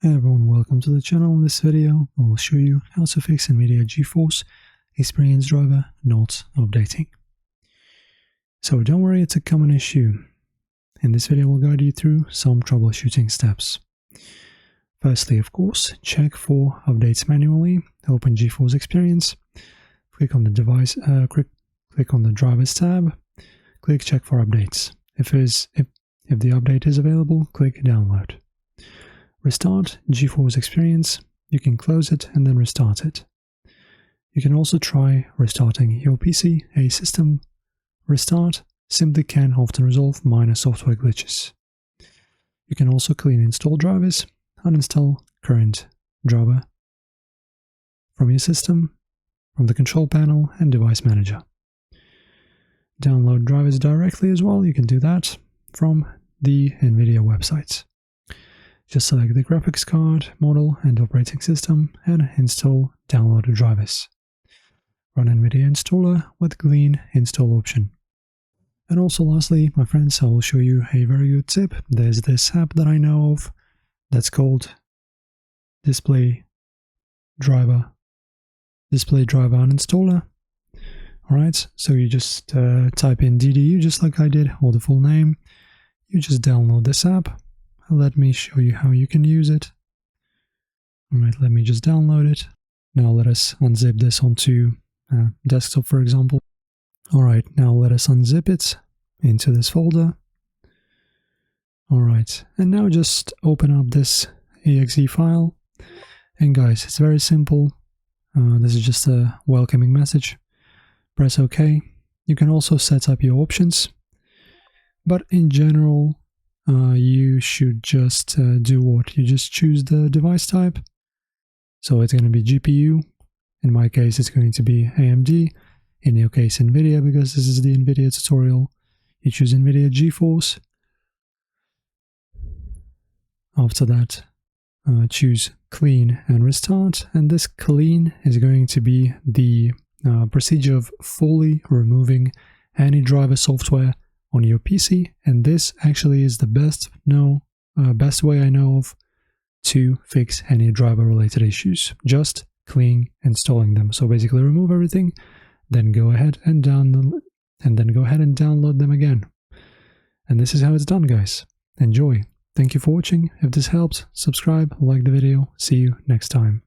Hey everyone, welcome to the channel. In this video, I will show you how to fix Nvidia GeForce experience driver not updating. So don't worry, it's a common issue. In this video, we'll guide you through some troubleshooting steps. Firstly, of course, check for updates manually. Open GeForce Experience, click on the device, click on the drivers tab, click check for updates. If the update is available, click download. Restart GeForce Experience. You can close it and then restart it. You can also try restarting your PC. A system restart simply can often resolve minor software glitches. You can also clean install drivers, uninstall current driver from your system, from the control panel and device manager. Download drivers directly as well. You can do that from the Nvidia website. Just select the graphics card, model and operating system and install downloaded drivers. Run Nvidia installer with clean install option. And also lastly, my friends, I will show you a very good tip. There's this app that I know of that's called Display Driver Uninstaller. Alright, so you just type in DDU just like I did, or the full name. You just download this app. Let me show you how you can use it. Alright, let me just download it. Now let us unzip this onto desktop, for example. Alright, now let us unzip it into this folder. Alright, and now just open up this exe file. And guys, it's very simple. This is just a welcoming message. Press OK. You can also set up your options. But in general, you should just do what? You just choose the device type. So it's going to be GPU. In my case, it's going to be AMD. In your case, Nvidia, because this is the Nvidia tutorial. You choose Nvidia GeForce. After that, choose clean and restart. And this clean is going to be the procedure of fully removing any driver software on your PC, and this actually is the best way I know of to fix any driver related issues. Just clean installing them. So basically remove everything, then go ahead and download them again. And this is how it's done, guys. Enjoy. Thank you for watching. If this helped, subscribe, like the video. See you next time.